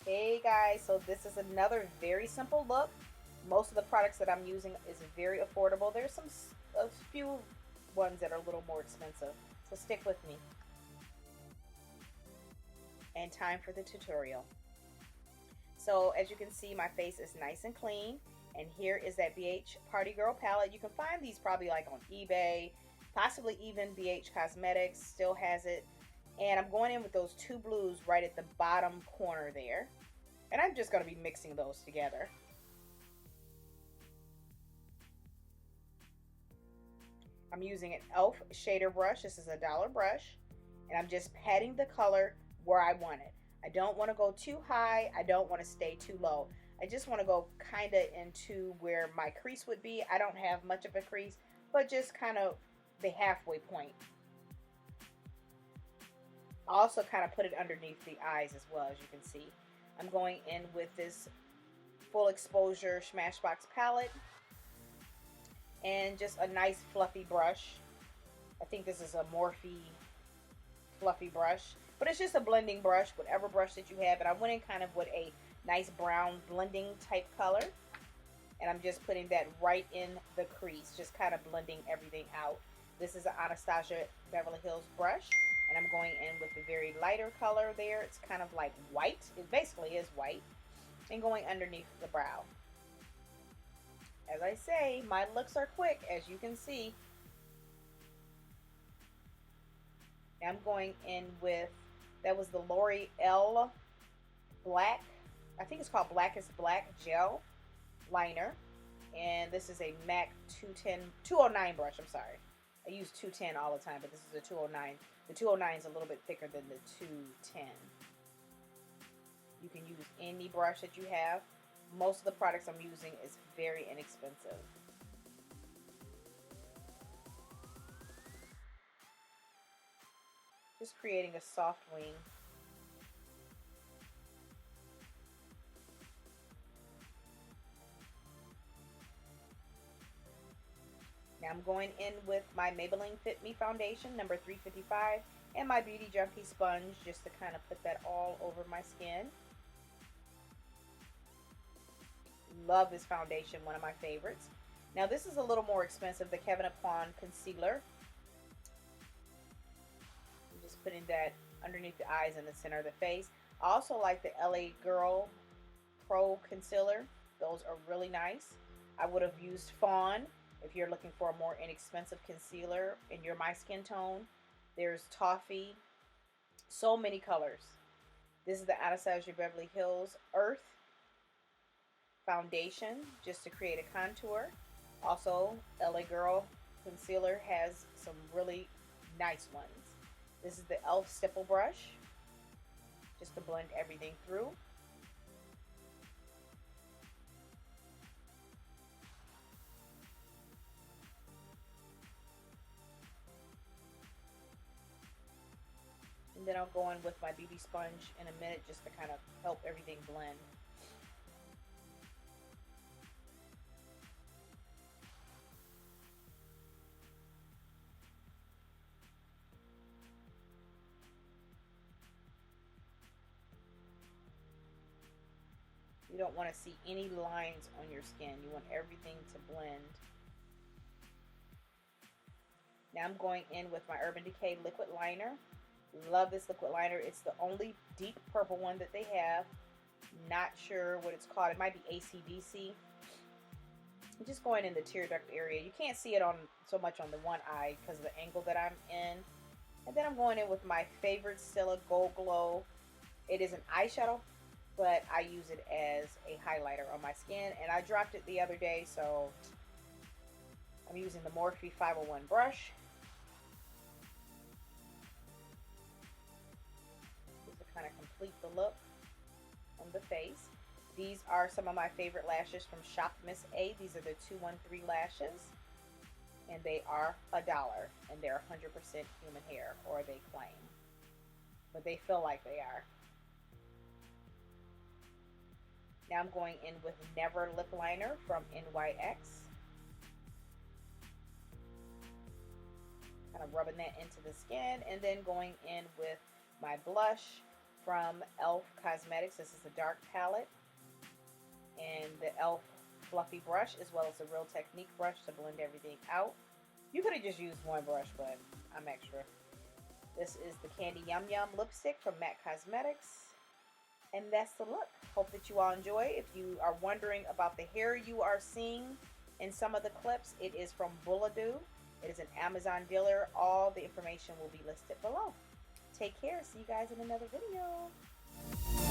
Hey guys, so this is another very simple look. Most of the products that I'm using is very affordable. There's a few ones that are a little more expensive, so stick with me. And time for the tutorial. So as you can see, my face is nice and clean, and here is that BH Party Girl palette. You can find these probably like on eBay, possibly even BH Cosmetics still has it. And I'm going in with those two blues right at the bottom corner there. And I'm just going to be mixing those together. I'm using an e.l.f. shader brush. This is a dollar brush. And I'm just patting the color where I want it. I don't want to go too high. I don't want to stay too low. I just want to go kind of into where my crease would be. I don't have much of a crease, but just kind of the halfway point. I also kind of put it underneath the eyes as well, as you can see. I'm going in with this full exposure Smashbox palette and just a nice fluffy brush. I think this is a Morphe fluffy brush, but it's just a blending brush, whatever brush that you have. And I went in kind of with a nice brown blending type color, and I'm just putting that right in the crease, just kind of blending everything out. This is an Anastasia Beverly Hills brush, and I'm going in with a very lighter color there. It's kind of like white. It basically is white, and going underneath the brow. As I say, my looks are quick, as you can see. I'm going in with, that was the L'Oreal Black, I think it's called Blackest Black Gel Liner. And this is a MAC 209 brush, I'm sorry. I use 210 all the time, but this is a 209. The 209 is a little bit thicker than the 210. You can use any brush that you have. Most of the products I'm using is very inexpensive. Just creating a soft wing. Now I'm going in with my Maybelline Fit Me foundation, number 355, and my Beauty Junkie sponge, just to kind of put that all over my skin. Love this foundation, one of my favorites. Now this is a little more expensive, the Kevyn Aucoin concealer. I'm just putting that underneath the eyes and the center of the face. I also like the LA Girl Pro concealer. Those are really nice. I would have used Fawn if you're looking for a more inexpensive concealer and you're my skin tone. There's Toffee. So many colors. This is the Anastasia Beverly Hills Earth foundation, just to create a contour. Also, LA Girl concealer has some really nice ones. This is the e.l.f. stipple brush, just to blend everything through. And then I'll go in with my BB sponge in a minute, just to kind of help everything blend. You don't want to see any lines on your skin. You want everything to blend. Now I'm going in with my Urban Decay liquid liner. Love this liquid liner. It's the only deep purple one that they have. Not sure what it's called. It might be ACDC. I'm just going in the tear duct area. You can't see it on so much on the one eye because of the angle that I'm in. And then I'm going in with my favorite Stila Gold Glow. It is an eyeshadow, but I use it as a highlighter on my skin. And I dropped it the other day, so I'm using the Morphe 501 brush. Just to kind of complete the look on the face. These are some of my favorite lashes from Shop Miss A. These are the 213 lashes. And they are $1. And they're 100% human hair, or they claim. But they feel like they are. Now I'm going in with Never Lip Liner from NYX. Kind of rubbing that into the skin, and then going in with my blush from e.l.f. Cosmetics. This is a dark palette. And the e.l.f. fluffy brush, as well as the Real Technique brush to blend everything out. You could have just used one brush, but I'm extra. This is the Candy Yum Yum lipstick from MAC Cosmetics. And that's the look. Hope that you all enjoy. If you are wondering about the hair you are seeing in some of the clips, it is from Buladou. It is an Amazon dealer. All the information will be listed below. Take care. See you guys in another video.